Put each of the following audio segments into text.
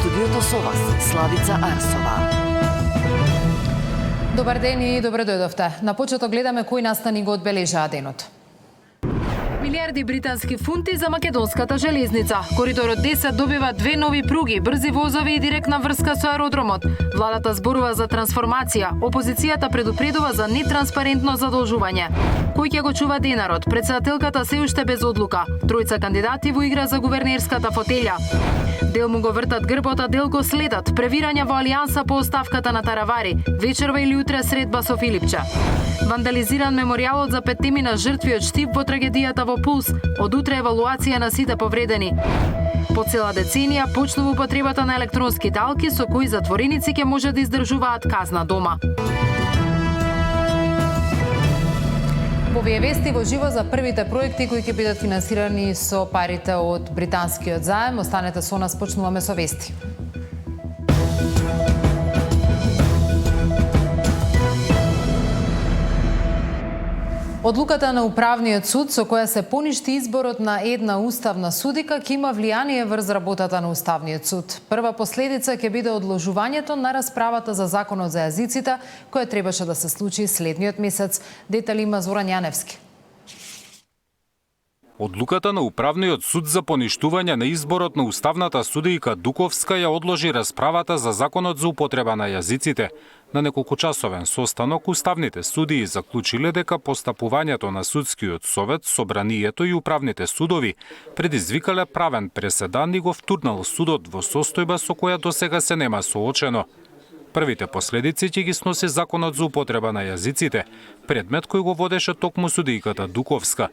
студиото со вас, Славица Арсова. Добар ден и добре дојдовте. На почеток гледаме кои настани го одбележаа денот. Милиарди британски фунти за македонската железница. Коридорот 10 добива 2 нови пруги, брзи возови и директна врска со аеродромот. Владата зборува за трансформација, опозицијата предупредува за нетранспарентно задолжување. Кој ќе го чува денарот? Претседателката се уште без одлука. Тројца кандидати во игра за гувернерската фотелја. Дел му го вртат грбот, а дел го следат. Превирања во алијанса по оставката на Таравари. Вечерва или утре средба со Филипче. Вандализиран меморијалот за 5 жртви од Штип во трагедијата во Пулс. Од утре евалуација на сите повредени. По цела деценија почнува употребата на електронски талки со кои затвореници ќе може да издржуваат казна дома. По овие вести во живо за првите проекти кои ќе бидат финансирани со парите од британскиот заем. Останете со нас, почнуваме со вести. Одлуката на Управниот суд со која се поништи изборот на една уставна судика ќе има влијание врз работата на Уставниот суд. Прва последица ќе биде одложувањето на расправата за законот за јазиците, која требаше да се случи следниот месец. Детали има Зоран Јаневски. Одлуката на Управниот суд за поништување на изборот на уставната судијка Дуковска ја одложи расправата за законот за употреба на јазиците. На неколкучасовен состанок уставните судии заклучиле дека постапувањето на судскиот совет, собранието и управните судови предизвикале правен преседан и го втурнал судот во состојба со која досега се нема соочено. Првите последици ќе ги сноси законот за употреба на јазиците, предмет кој го водеше токму судијката Дуковска.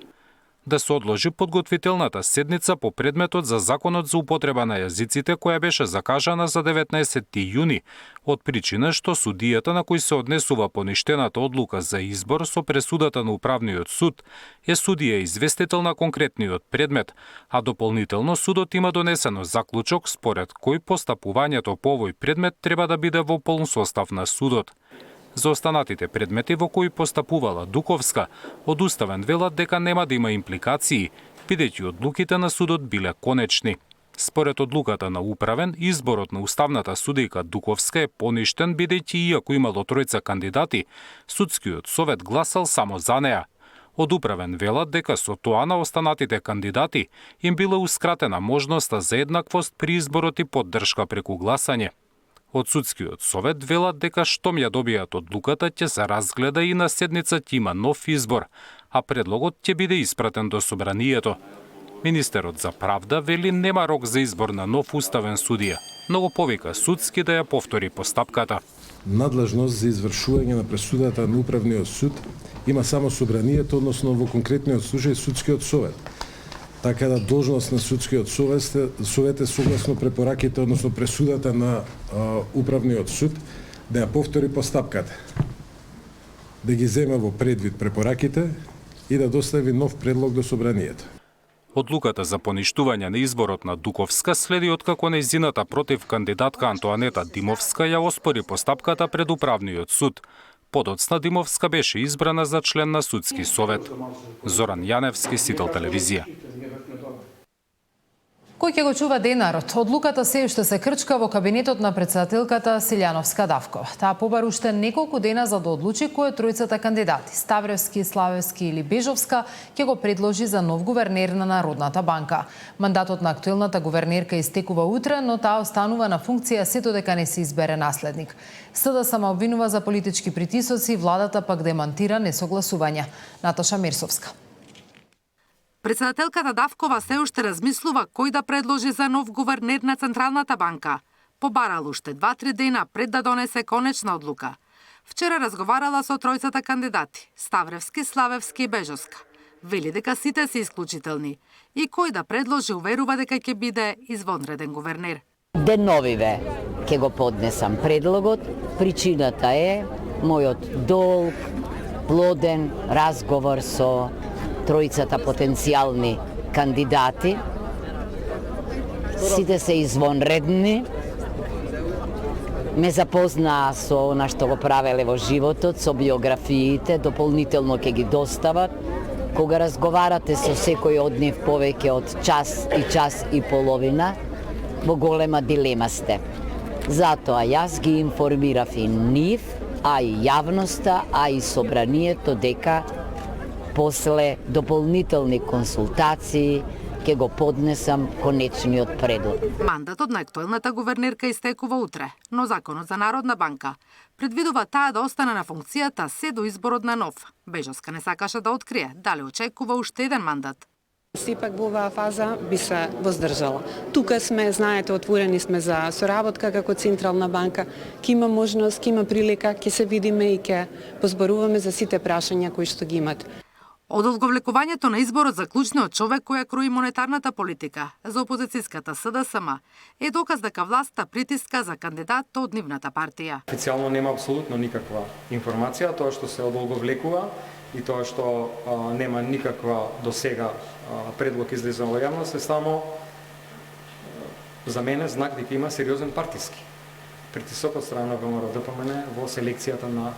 Да се одложи подготвителната седница по предметот за законот за употреба на јазиците, која беше закажана за 19 јуни, од причина што судијата на кој се однесува поништената одлука за избор со пресудата на Управниот суд е судија известител на конкретниот предмет, а дополнително судот има донесено заклучок според кој постапувањето по овој предмет треба да биде во полн состав на судот. За останатите предмети во кои постапувала Дуковска, од уставен велат дека нема да има импликации, бидејќи одлуките на судот биле конечни. Според одлуката на управен, изборот на уставната судијка Дуковска е поништен, бидејќи иако имало тројца кандидати, судскиот совет гласал само за неа. Од управен велат дека со тоа на останатите кандидати им била ускратена можноста за еднаквост при изборот и поддршка преку гласање. Од судскиот совет велат дека штом ја добијат одлуката ќе се разгледа и на седница ќе има нов избор, а предлогот ќе биде испратен до собранието. Министерот за правда вели нема рок за избор на нов уставен судија, но го повика судски да ја повтори постапката. Надлежност за извршување на пресудата на Управниот суд има само собранието, односно во конкретниот случај судскиот совет. Така да должност на судскиот совет е согласно препораките, односно пресудата на Управниот суд, да ја повтори постапката, да ги земе во предвид препораките и да достави нов предлог до собранието. Одлуката за поништување на изборот на Дуковска следи откако нејзината против кандидатка Антоанета Димовска ја оспори постапката пред Управниот суд. Подоцна Димовска беше избрана за член на судски совет. Зоран Јаневски, Сител телевизија. Кој ќе го чува денарот? Одлуката се уште се крчка во кабинетот на претседателката Силјановска Давкова. Таа побара уште неколку дена за да одлучи кој од тројцата кандидати, Ставревски, Славевски или Бежовска, ќе го предложи за нов гувернер на Народната банка. Мандатот на актуелната гувернерка истекува утре, но таа останува на функција сето дека не се избере наследник. СДСМ сама обвинува за политички притисоци, владата пак демантира несогласување. Наташа Мерсовска. Претседателката Давкова се уште размислува кој да предложи за нов гувернер на Централната банка. Побарал уште 2-3 дена пред да донесе конечна одлука. Вчера разговарала со тројцата кандидати – Ставревски, Славевски и Бежовска. Вели дека сите се исклучителни и кој да предложи уверува дека ќе биде извонреден гувернер. Деновиве ќе го поднесам предлогот. Причината е мојот долг, плоден разговор со тројцата потенцијални кандидати. Сите се извонредни. Ме запознаа со она што го правеле во животот, со биографиите, дополнително ќе ги достават. Кога разговарате со секој од нив повеќе од час и половина, во голема дилема сте. Затоа јас ги информирав и нив, а и јавноста, а и собранието дека после дополнителни консултации ќе го поднесам конечниот предлог. Мандатот на актуелната гувернерка истекува утре, но Законот за Народна банка предвидува таа да остане на функцијата се до изборот на нов. Бежовска не сакаше да открие дали очекува уште еден мандат. Сепак во оваа фаза би се воздржала. Тука сме, знаете, отворени сме за соработка како Централна банка. Ке има можност, ке има прилика, ке се видиме и ке позборуваме за сите прашања кои што ги имат. Од одговлекувањето на изборот за клучниот човек која крои монетарната политика за опозицијската СДСМ е доказ дека власта притиска за кандидат од нивната партија. Официјално нема апсолутно никаква информација, тоа што се одолговлекува и тоа што нема никаква досега предлог излезен во јавност е само за мене знак дека има сериозен партиски притисок од страна на ВМРО-ДПМН во селекцијата на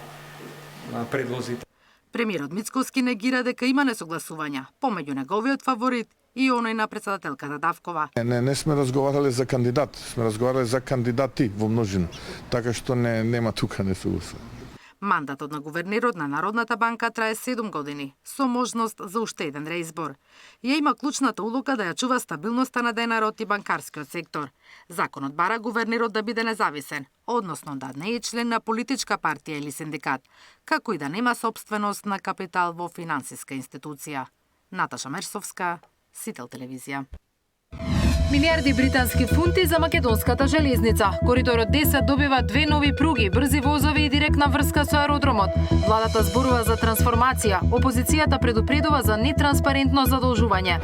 предлозите. Премиерот Мицкоски негира дека има несогласувања помеѓу неговиот фаворит и оној на претседателката Давкова. Не сме разговарале за кандидат, сме разговарале за кандидати во множина, така што нема тука несогласување. Мандатот на гувернерот на Народната банка трае 7 години, со можност за уште еден реизбор. Ја има клучната улога да ја чува стабилноста на денарот и банкарскиот сектор. Законот бара гувернерот да биде независен, односно да не е член на политичка партија или синдикат, како и да нема собственост на капитал во финансиска институција. Наташа Мерсовска, Сител телевизија. Милиарди британски фунти за македонската железница. Коридорот 10 добива 2 нови пруги, брзи возови и директна врска со аеродромот. Владата зборува за трансформација, опозицијата предупредува за нетранспарентно задолжување.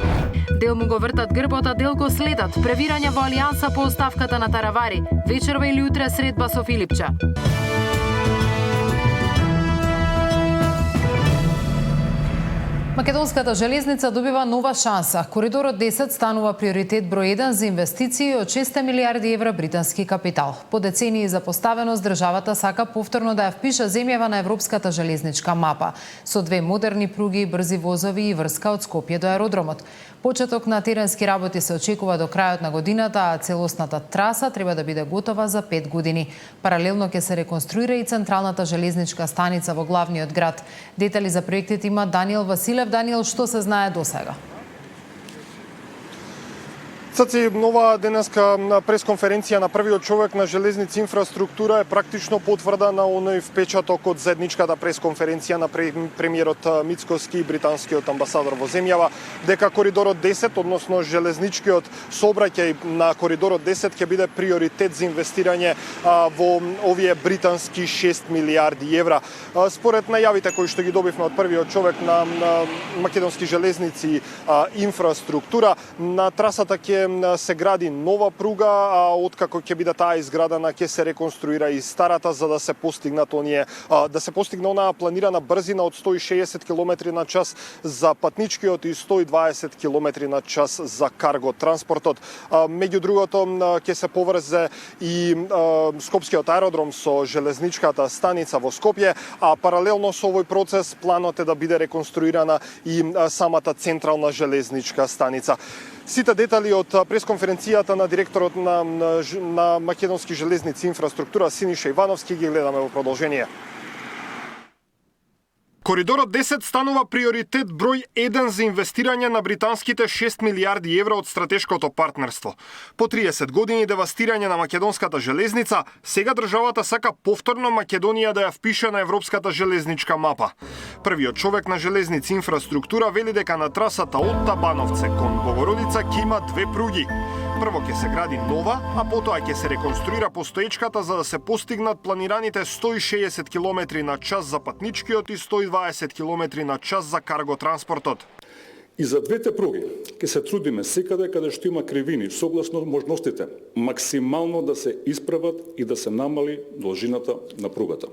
Дел му го вртат грбот, а дел го следат. Превирање во алијанса по оставката на Таравари. Вечерва или утре средба со Филипча. Македонската железница добива нова шанса. Коридорот 10 станува приоритет број 1 за инвестиции од 600 милиарди евра британски капитал. По децении за поставеност државата сака повторно да ја впиша земјава на европската железничка мапа со 2 модерни пруги, брзи возови и врска од Скопје до аеродромот. Почеток на теренски работи се очекува до крајот на годината, а целосната траса треба да биде готова за 5 години. Паралелно ќе се реконструира и централната железничка станица во главниот град. Детали за проектот има Даниел Василев. Даниел, што се знае досега? Цаци, нова денеска пресконференција на првиот човек на железници инфраструктура е практично потврда на оној впечаток од заедничката пресконференција на премиерот Мицкоски и британскиот амбасадор во земјава, дека коридорот 10, односно железничкиот сообраќај на коридорот 10 ќе биде приоритет за инвестирање во овие британски 6 милиарди евра. Според најавите кои што ги добивме од првиот човек на македонски железници инфраструктура, на трасата ќе се гради нова пруга, а откако ќе биде таа изградена ќе се реконструира и старата за да се постигнат онаа планирана брзина од 160 км на час за патничкиот и 120 км на час за карго транспортот. Меѓу другото ќе се поврзе и Скопскиот аеродром со железничката станица во Скопје, а паралелно со овој процес планот е да биде реконструирана и самата централна железничка станица. Сите детали од пресконференцијата на директорот на Македонски железници инфраструктура Синиша Ивановски ги гледаме во продолжение. Коридорот 10 станува приоритет број 1 за инвестирање на британските 6 милиарди евра од стратешкото партнерство. По 30 години девастирање на македонската железница, сега државата сака повторно Македонија да ја впише на европската железничка мапа. Првиот човек на железници инфраструктура вели дека на трасата од Табановце кон Богородица ќе има 2 пруги. Прво ќе се гради нова, а потоа ќе се реконструира постоечката за да се постигнат планираните 160 км на час за патничкиот и 120 км на час за карго транспортот. И за двете пруги ќе се трудиме секаде каде што има кривини, согласно можностите, максимално да се исправат и да се намали должината на пругата.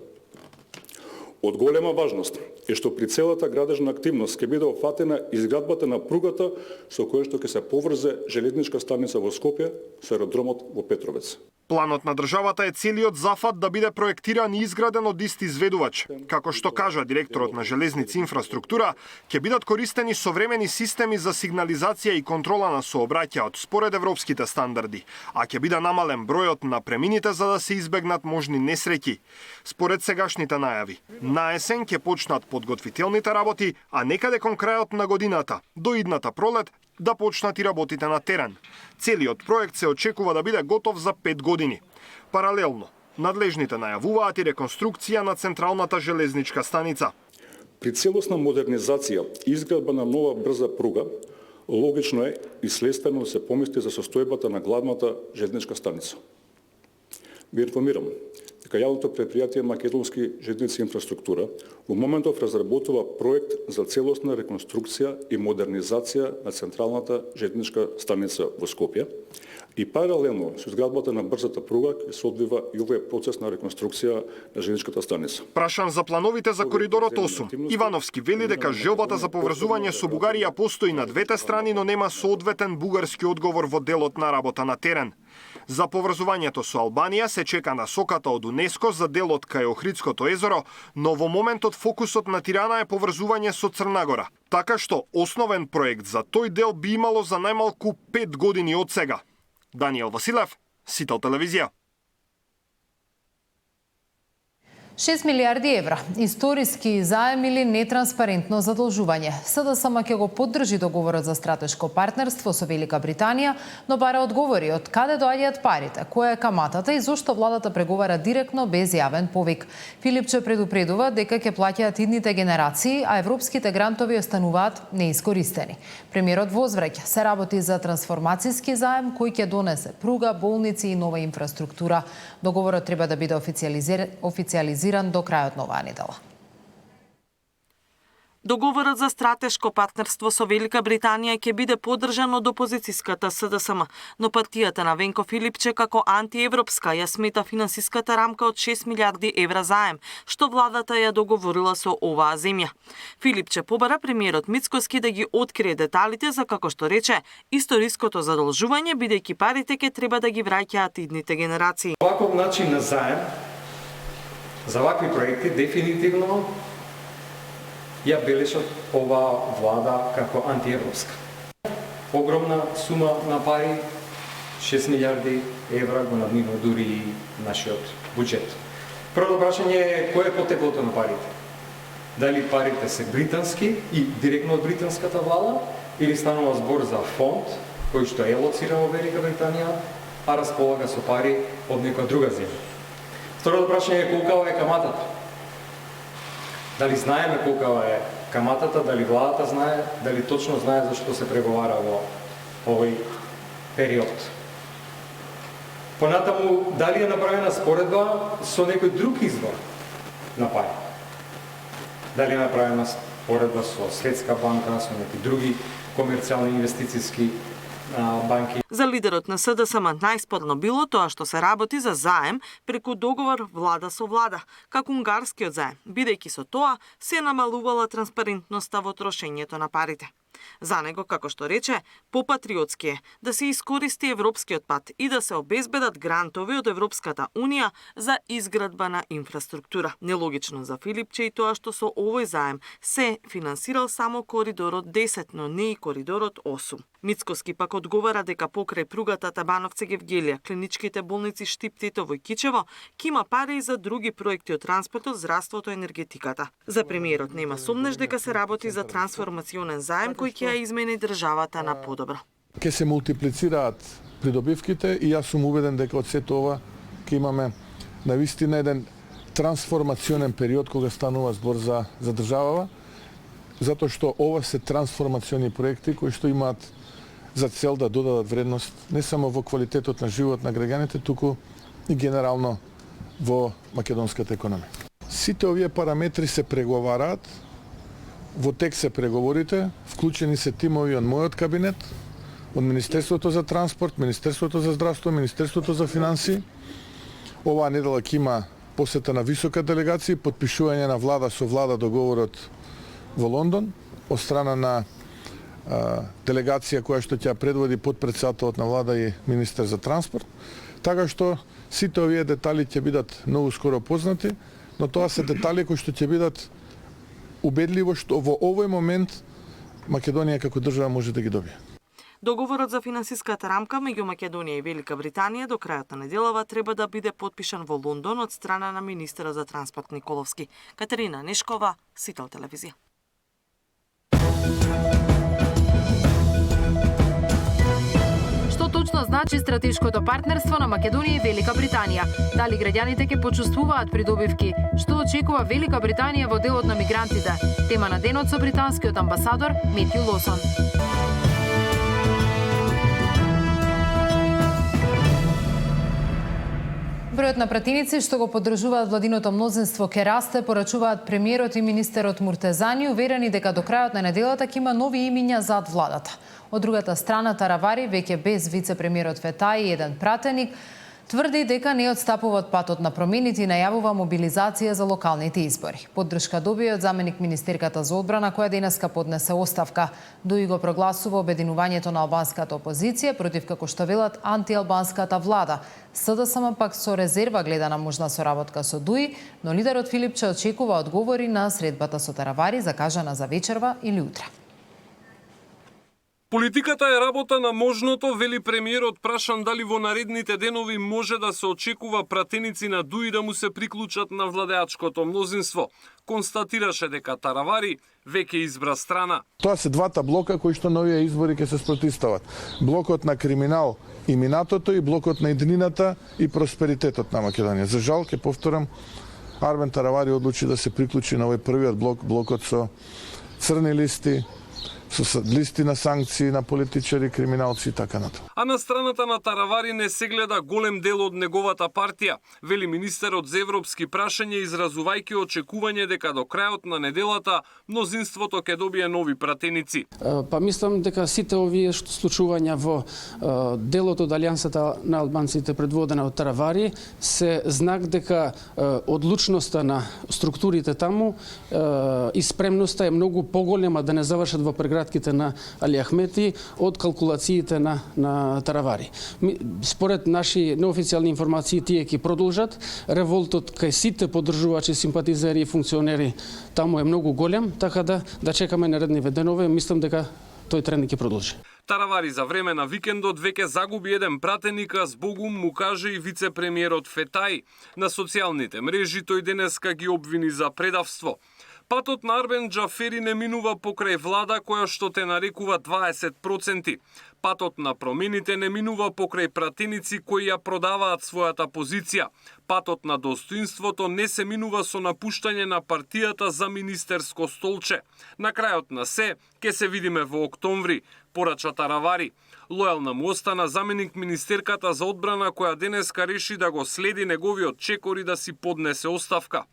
Од голема важност е што при целата градежна активност ќе биде офатена изградбата на пругата со која што ќе се поврзе железничка станица во Скопје со аеродромот во Петровец. Планот на државата е целиот зафат да биде проектиран и изграден од ист изведувач. Како што кажа директорот на Железници инфраструктура, ќе бидат користени современи системи за сигнализација и контрола на сообраќајот според европските стандарди, а ќе биде намален бројот на премините за да се избегнат можни несреќи. Според сегашните најави, на есен ќе почнат подготвителните работи, а некаде кон крајот на годината, до идната пролет, да почнат и работите на терен. Целиот проект се очекува да биде готов за 5 години. Паралелно, надлежните најавуваат и реконструкција на централната железничка станица. При целосна модернизација и изградба на нова брза пруга, логично е и следствено да се помисли за состојбата на главната железничка станица. Ви информирам дека јавното предпријатие Македонски железници инфраструктура во моментов разработува проект за целосна реконструкција и модернизација на централната железничка станица во Скопје и паралелно со изградбата на брзата пруга ќе се одвива и овој процес на реконструкција на железничката станица. Прашан за плановите за коридорот 8, Ивановски вели дека желбата за поврзување со Бугарија постои на двете страни, но нема соодветен бугарски одговор во делот на работа на терен. За поврзувањето со Албанија се чека насоката од УНЕСКО за делот кај Охридското езеро, но во моментот фокусот на Тирана е поврзување со Црна Гора. Така што основен проект за тој дел би имало за најмалку 5 години од сега. Даниел Василев, Сител телевизија. 6 милиарди евра, историски заем или нетранспарентно задолжување. СДСМ ќе го поддржи договорот за стратешко партнерство со Велика Британија, но бара одговори од каде доаѓаат парите, која е каматата и зошто владата преговара директно без јавен повик. Филипче предупредува дека ќе плаќаат идните генерации, а европските грантови остануваат неискористени. Премиерот возвраќа, се работи за трансформацијски заем кој ќе донесе пруга, болници и нова инфраструктура. Договорот треба да биде официализиран до крајот на оваа недела. Договорот за стратешко партнерство со Велика Британија ќе биде поддржан од опозицијската СДСМ, но партијата на Венко Филипче како антиевропска ја смета финансиската рамка од 6 милиарди евра заем, што владата ја договорила со оваа земја. Филипче побара премиерот Мицкоски да ги открие деталите за, како што рече, историското задолжување, бидејќи парите ќе треба да ги враќаат идните генерации. Оваков начин на заем за вакви проекти дефинитивно ја белешат оваа влада како антиевропска. Огромна сума на пари, 6 милиарди евра го надминува дури и нашиот буџет. Прво прашање е кој е потеклото на парите? Дали парите се британски и директно од британската влада или станува збор за фонд кој што е лоциран во Велика Британија, а располага со пари од некоја друга земја? Второто прашање е колкава е каматата? Дали знаеме колкава е каматата, дали владата знае, дали точно знае за што се преговара во овој период? Понатаму, дали е направена споредба со некој друг извор на пари? Дали е направена споредба со Светска банка, со некои други комерцијални инвестицијски банки? За лидерот на СДСМ најспорно било тоа што се работи за заем преку договор влада со влада, како унгарскиот заем, бидејќи со тоа се намалувала транспарентноста во трошењето на парите. За него, како што рече, попатриотски е да се искористи европскиот пат и да се обезбедат грантови од Европската Унија за изградба на инфраструктура. Нелогично за Филипче и тоа што со овој заем се финансирал само коридорот 10, но не и коридорот 8. Мицкоски пак одговара дека покрај пругата Табановце-Гевгелија, клиничките болници Штип-Тето во Кичево, ќе има пари и за други проекти од транспортот, здравството и енергетиката. За премиерот нема сомнеш дека се работи за трансформационен заем кој ќе ја измени државата на подобро. Ке се мултиплицираат придобивките и јас сум убеден дека од сето ова ќе имаме навистина еден трансформационен период кога станува збор за државава, затоа што ова се трансформациони проекти кои што имаат за цел да додадат вредност не само во квалитетот на живот на граѓаните, туку и генерално во македонската економија. Сите овие параметри се преговараат, во тек се преговорите, вклучени се тимови од мојот кабинет, од Министерството за транспорт, Министерството за здравство, Министерството за финансии. Оваа недела ќе има посета на висока делегација, потпишување на влада со влада договорот во Лондон, од страна на делегација која што ќе предводи потпредседателот на влада и министер за транспорт. Така што сите овие детали ќе бидат многу скоро познати, но тоа се детали кои што ќе бидат убедливо што во овој момент Македонија како држава може да ги добие. Договорот за финансиската рамка меѓу Македонија и Велика Британија до крајот на неделава треба да биде потпишан во Лондон од страна на министерот за транспорт Николовски. Катерина Нешкова, Сител телевизија. Што точно значи стратешкото партнерство на Македонија и Велика Британија? Дали граѓаните ќе почувствуваат придобивки? Што очекува Велика Британија во делот на мигрантите? Тема на денот со британскиот амбасадор Метју Лосон. Бројот на пратеници што го поддржуваат владиното мнозинство ке расте, порачуваат премиерот и министерот Муртезани, уверени дека до крајот на неделата ќе има нови имиња зад владата. Од другата страна, Таравари, веќе без вице-премиерот Фетај и еден пратеник, тврди дека не отстапува од патот на промените и најавува мобилизација за локалните избори. Поддршка добија од заменик министерката за одбрана, која денеска поднесе оставка. Дуи го прогласува обединувањето на албанската опозиција против, како што велат, антиалбанската влада. СДСМ пак со резерва гледа на можна соработка со Дуи, но лидерот Филипче очекува одговори на средбата со Таравари, закажана за вечерва или утре. Политиката е работа на можното, вели премиерот, прашан дали во наредните денови може да се очекува пратеници на Дуи да му се приклучат на владеачкото мнозинство. Констатираше дека Таравари веќе избра страна. Тоа се двата блока кои што на овие избори ќе се спротивстават. Блокот на криминал и минатото и блокот на иднината и просперитетот на Македонија. За жал, ќе повторам, Армен Таравари одлучи да се приклучи на овој првиот блок, блокот со црни листи, со листи на санкции на политичари, криминалци и така натаму. А на страната на Таравари не се гледа голем дел од неговата партија, вели министерот за европски прашања, изразувајќи очекување дека до крајот на неделата мнозинството ќе добие нови пратеници. Па мислам дека сите овие случувања во делот од Алијансата на албанците предводена од Таравари се знак дека одлучноста на структурите таму и спремноста е многу поголема да не завршат во прегратките на Али Ахмети од калкулациите на Таравари. Според наши неофицијални информации, тие ќе продолжат. Револтот кај сите поддржувачи, симпатизери и функционери таму е многу голем, така да чекаме наредните денови. Мислам дека тој тренд ќе продолжи. Таравари за време на викендот веќе загуби еден пратеник, а збогум му каже и вице-премиерот Фетај. На социјалните мрежи тој денеска ги обвини за предавство. Патот на Арбен Џафери не минува покрај влада која што те нарекува 20%. Патот на промените не минува покрај пратеници кои ја продаваат својата позиција. Патот на достоинството не се минува со напуштање на партијата за министерско столче. На крајот на се, ке се видиме во октомври, порача Таравари. Лојална му остана заменик министерката за одбрана која денеска реши да го следи неговиот чекор и да си поднесе оставка.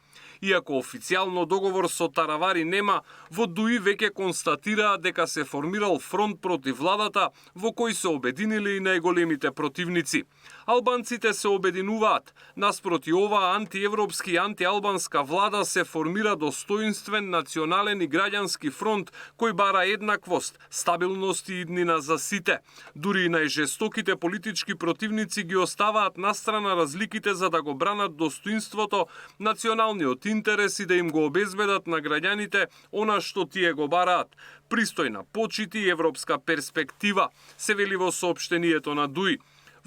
Иако официјално договор со Таравари нема, во Дуи веќе констатираа дека се формирал фронт против владата во кој се обединили и најголемите противници. Албанците се обединуваат. Наспроти ова антиевропски и антиалбанска влада се формира достоинствен национален и граѓански фронт кој бара еднаквост, стабилност и иднина за сите. Дури и најжестоките политички противници ги оставаат настрана разликите за да го бранат достоинството, националниот интерес и да им го обезбедат на граѓаните она што тие го бараат. Пристојна почит и европска перспектива, се вели во соопштението на Дуи.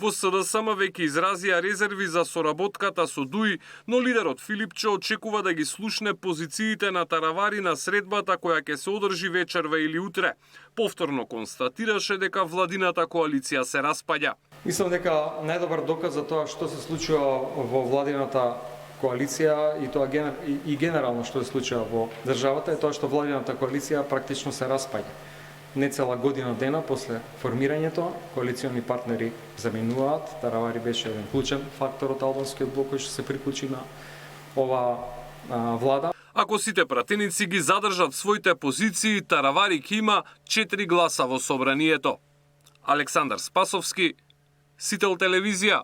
Во СДСМ веќе изразија резерви за соработката со Дуи, но лидерот Филипче очекува да ги слушне позициите на Таравари на средбата која ќе се одржи вечерва или утре. Повторно констатираше дека владината коалиција се распаѓа. Мислам дека најдобар доказ за тоа што се случува во владината коалиција и тоа генерално што се случува во државата е тоа што владината коалиција практично се распаѓа. Нецела година дена после формирањето, коалициони партнери заменуваат. Таравари беше еден клучен фактор од албанскиот блок кој што се приклучи на ова влада. Ако сите пратеници ги задржат своите позиции, Таравари ќе има 4 гласа во собранието. Александар Спасовски, Сител телевизија.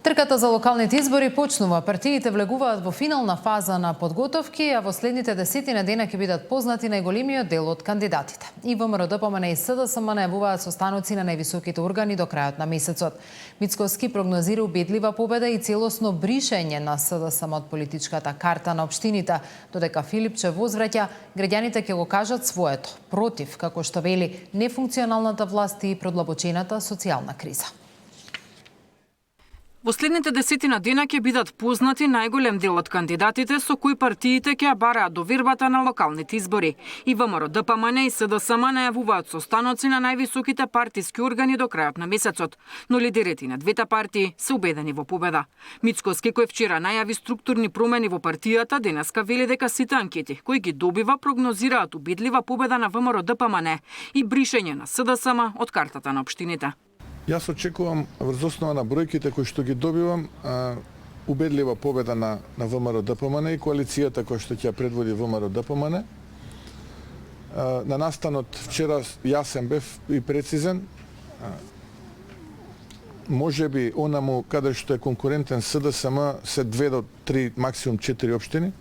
Трката за локалните избори почнува. Партиите влегуваат во финална фаза на подготовки, а во следните 10 дена ќе бидат познати најголемиот дел од кандидатите. И ВМРО ДПМН и СДСМ најавуваат состаноци на највисоките органи до крајот на месецот. Мицкоски прогнозира убедлива победа и целосно бришење на СДСМ од политичката карта на општините, додека Филипче возвраќа, граѓаните ќе го кажат своето, против, како што вели, нефункционалната власт и продлабочената социјална криза. Во следните 10 дена ќе бидат познати најголем дел од кандидатите со кои партиите ќе ја бараат довербата на локалните избори. И ВМРО ДПМН и СДСМ најавуваат состаноци на највисоките партиски органи до крајот на месецот, но лидерите на двете партии се убедени во победа. Мицкоски, кој вчера најави структурни промени во партијата, денеска вели дека сите анкети кои ги добива прогнозираат убедлива победа на ВМРО ДПМН и бришење на СДСМ од картата на општините. Јас очекувам врз основа на бројките кои што ги добивам убедлива победа на ВМРО ДПМН и коалицијата која што ќе предводи ВМРО ДПМН. На настанот вчера јасен бев и прецизен. Можеби онаму каде што е конкурентен СДСМ се 2 до 3, максимум 4 општини.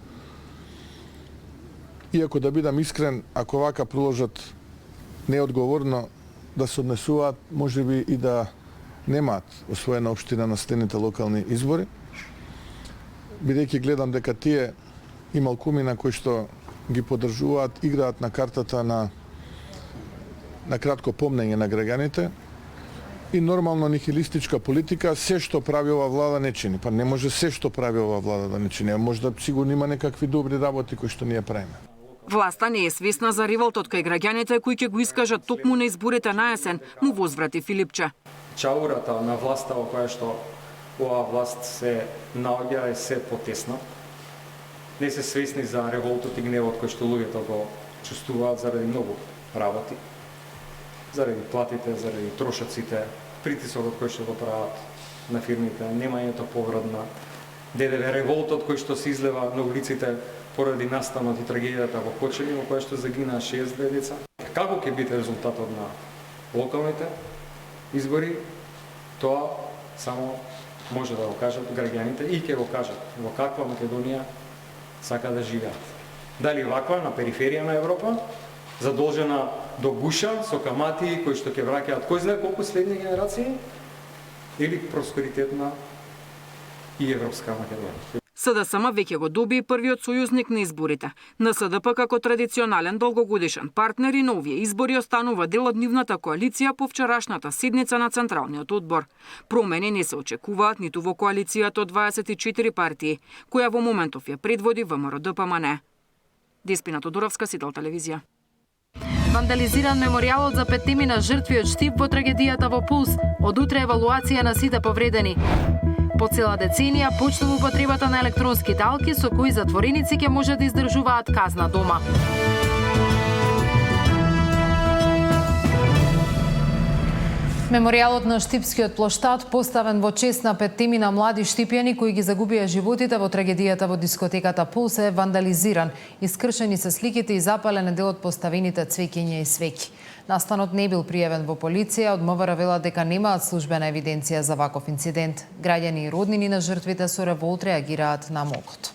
Иако да бидам искрен, ако вака продолжат неодговорно да се однесуваат, можеби и да немаат освоена општина на следните локални избори. Бидејќи гледам дека тие и малкумина кои што ги поддржуваат, играат на картата на кратко помнење на граѓаните и нормално нихилистичка политика, се што прави ова влада не чини. Па не може се што прави ова влада да не чини. Може да сигурно има некакви добри работи кои што ние правиме. Власта не е свесна за револтот кај граѓаните кои ќе го искажат токму на изборите на есен, му возврати Филипче. Чаурата на власта во која што оваа власт се наоѓа е се потесна. Не се свесни за револтот и гневот кој што луѓето го чувствуваат заради многу работи. Заради платите, заради трошоците, притисокот кој што го прават на фирмите, немањето поврат на ДДВ, револтот кој што се излева на улиците поради настанот и трагедијата во Кочани, во која што загинаа 62 деца. Како ќе биде резултатот на локалните избори, тоа само може да го кажат граѓаните и ќе го кажат во каква Македонија сака да живеат. Дали ваква на периферија на Европа, задолжена до гуша со камати кои што ќе враќаат кој знае колку следни генерации, или просперитетна и европска Македонија. СДСМ веќе го доби првиот сојузник на изборите. НСДП како традиционален долгогодишен партнер и на овие избори останува дел од нивната коалиција по вчерашната седница на Централниот одбор. Промени не се очекуваат ниту во коалицијата од 24 партии, која во моментов ја предводи ВМРО ДПМН. Деспина Тодоровска, Сител телевизија. Вандализиран меморијалот за 5 на жртви од штип во трагедијата во Пулс. Од утре евалуација на сите повредени. По цела деценија почнува употребата на електронски талки со кои затвореници ќе може да издржуваат казна дома. Меморијалот на Штипскиот плоштад, поставен во чест на 5 на млади штипјани кои ги загубија животите во трагедијата во дискотеката Пулс, е вандализиран. Искршени се сликите и запален е дел од поставените цвеќиња и свеќи. Настанот не бил пријавен во полиција, од МВР велат дека немаат службена евиденција за ваков инцидент. Граѓани и роднини на жртвите со револт реагираат на могот.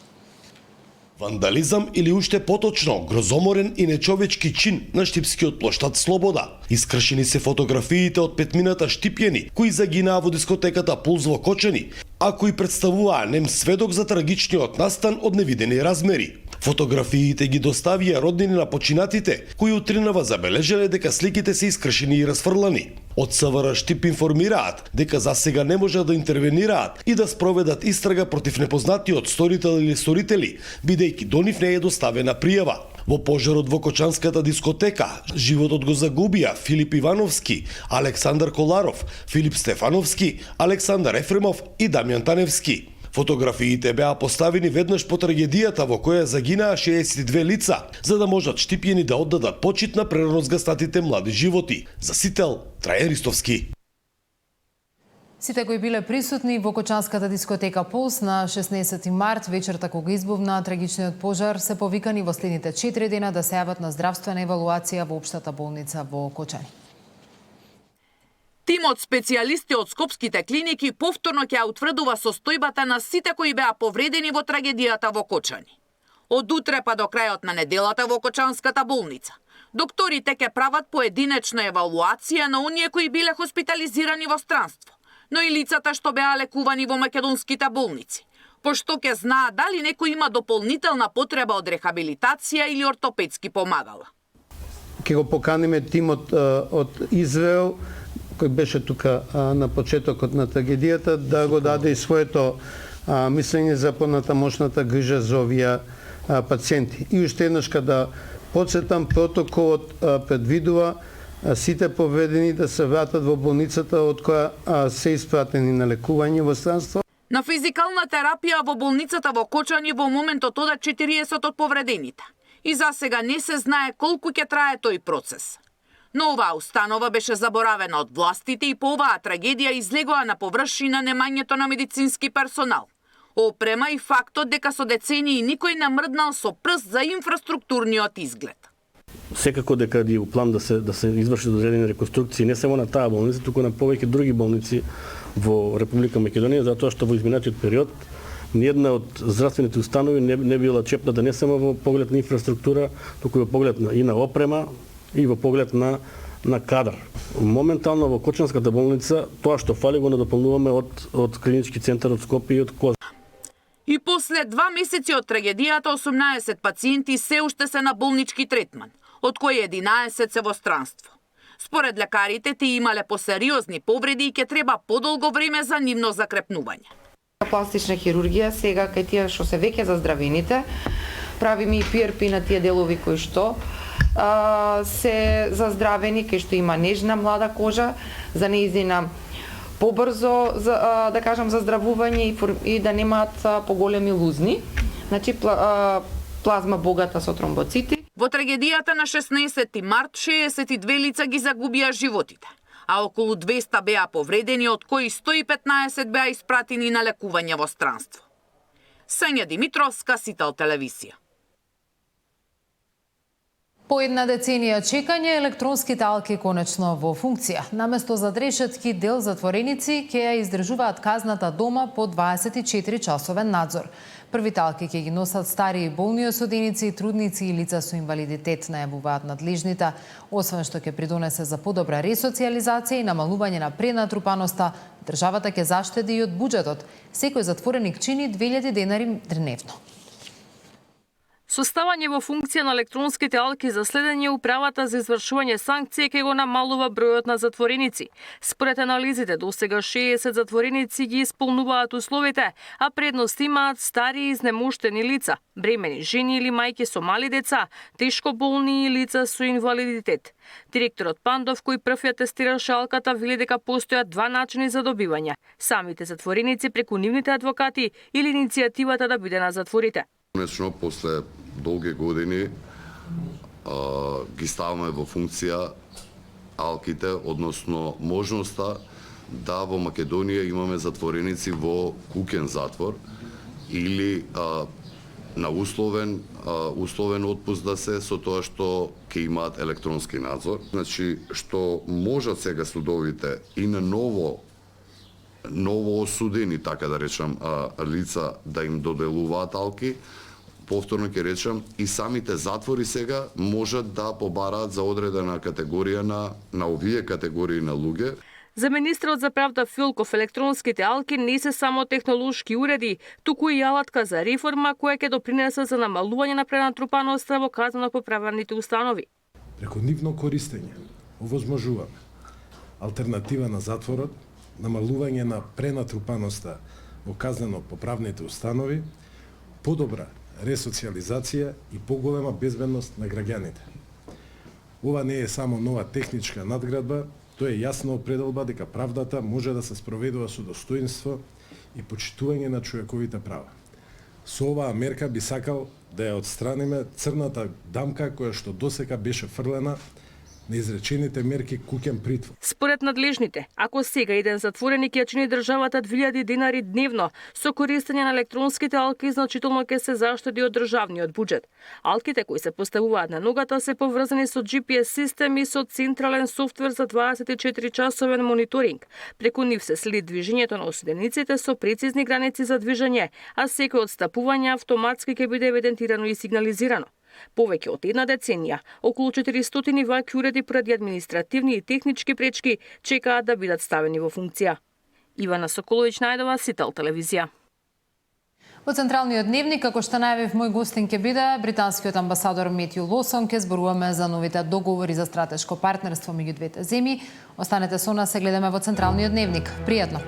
Вандализам или уште поточно, грозоморен и нечовечки чин на Штипскиот плоштад Слобода. Искршени се фотографиите од 5 штипјани кои загинаа во дискотеката Пулс во Кочани, а кои представуваа нем сведок за трагичниот настан од невидени размери. Фотографиите ги доставија роднини на починатите, кои утринава забележале дека сликите се искршени и расфрлани. Од СВР Штип информираат дека за сега не можат да интервенираат и да спроведат истрага против непознатиот сторител или сторители, бидејќи до нив не е доставена пријава. Во пожарот во Кочанската дискотека животот го загубија Филип Ивановски, Александар Коларов, Филип Стефановски, Александар Ефремов и Дамјан Таневски. Фотографиите беа поставени веднаш по трагедијата во која загинаа 62 лица, за да можат штипјани да оддадат почит на прерано згастатите млади животи. За Сител, Трајан Ристовски. Сите кои биле присутни во Кочанската дискотека Пулс на 16 март, вечерта кога избувна трагичниот пожар, се повикани во следните 4 дена да се јават на здравствена евалуација во општата болница во Кочани. Тимот Тимот специјалисти од скопските клиники повторно ќе утврдува состојбата на сите кои беа повредени во трагедијата во Кочани. Од утре па до крајот на неделата во Кочанската болница докторите ќе прават поединечна евалуација на оние кои биле хоспитализирани во странство, но и лицата што беа лекувани во македонските болници, пошто ќе знаат дали некој има дополнителна потреба од рехабилитација или ортопедски помагала. Ќе го поканиме тимот од Израел, кој беше тука на почетокот на трагедијата, да го даде и своето мислење за понатамошната грижа за овие пациенти. И уште еднаш да подсетам, протоколот предвидува сите повредени да се вратат во болницата од која се испратени на лекување во странство. На физикална терапија во болницата во Кочани во моментот одат 40 од повредените. И за сега не се знае колку ќе трае тој процес. Но оваа установа беше заборавена од властите и по оваа трагедија излегоа на површина немањето на медицински персонал, опрема и фактот дека со децении никој не мрднал со прст за инфраструктурниот изглед. Секако дека е план да се изврши одредени реконструкции не само на таа болница, туку на повеќе други болници во Република Македонија, затоа што во изминатиот период ниедна од здравствените установи не била чепната не само во поглед на инфраструктура, туку и во поглед и на опрема и во поглед на кадар. Моментално во Кочанската болница тоа што фали го надополнуваме од клинички центар од Скопје и од Коза. И после 2 месеци од трагедијата 18 пациенти се уште се на болнички третман, од кои 11 се во странство. Според лекарите тие имале посериозни повреди и ќе треба подолго време за нивно закрепнување. Пластична хирургија сега кај тие што се веќе заздравените, правиме и PRP на тие делови кои што се заздравени, кај што има нежна млада кожа, за неизина побрзо, да кажам, заздравување и да немаат поголеми лузни. Значи, плазма богата со тромбоцити. Во трагедијата на 16 март 62 лица ги загубија животите, а околу 200 беа повредени, од кои 115 беа испратени на лекување во странство. Сања Димитровска, Сител телевизија. По една деценија чекање, електронските алки конечно во функција. Наместо задрешетки, дел затвореници ќе ја издржуваат казната дома по 24-часовен надзор. Првите алки ќе ги носат стари и болни осуденици, трудници и лица со инвалидитет, најавуваат надлежните, освен што ќе придонесе за подобра ресоциализација и намалување на пренатрупаноста, државата ќе заштеди и од буџетот. Секој затвореник чини 2000 денари дневно. Составање во функција на електронските алки за следење управата за извршување санкции ќе го намалува бројот на затвореници. Според анализите, досега 60 затвореници ги исполнуваат условите, а предност имаат стари и изнемоштени лица, бремени жени или мајки со мали деца, тешко болни и лица со инвалидитет. Директорот Пандов, кој прв ја тестираше алката, вели дека постојат два начини за добивање: самите затвореници преку нивните адвокати или иницијативата да биде на затворите. Конечно, после долги години ги ставаме во функција алките, односно можноста да во Македонија имаме затвореници во куќен затвор или на условен отпуст да се, со тоа што ќе имаат електронски надзор. Значи, што можат сега судовите и на ново осудени, така да речам, лица да им доделуваат алки, повторно ќе речам, и самите затвори сега можат да побараат за одредена категорија на овие категории на луѓе. За министрот за правда Филков, електронските алки не се само технолошки уреди, туку и алатка за реформа која ќе допринесе за намалување на пренатрупаноста во казнено-поправните установи. Преку нивно користење овозможуваме алтернатива на затворот, намалување на пренатрупаноста во казнено-поправните установи, подобра ресоциализација и поголема безбедност на граѓаните. Ова не е само нова техничка надградба, тоа е јасна определба дека правдата може да се спроведува со достоинство и почитување на човековите права. Со оваа мерка би сакал да ја отстраниме црната дамка која што досека беше фрлена на изречените мерки куќен притвор. Според надлежните, ако сега еден затвореник ја чини државата 2000 денари дневно, со користење на електронските алки значително ќе се заштеди од државниот буџет. Алките кои се поставуваат на ногата се поврзани со GPS систем и со централен софтвер за 24-часовен мониторинг. Преку нив се следи движењето на осудениците со прецизни граници за движење, а секој одстапување автоматски ќе биде евидентирано и сигнализирано. Повеќе од една деценија, околу 400 вакви уреди поради административни и технички пречки чекаат да бидат ставени во функција. Ивана Соколовиќ најдова, Сител телевизија. Во Централниот дневник, како што најавив, мој гостин ќе биде британскиот амбасадор Метју Лосон. Ќе зборуваме за новите договори за стратешко партнерство меѓу двете земји. Останете со нас, се гледаме во Централниот дневник. Пријатно!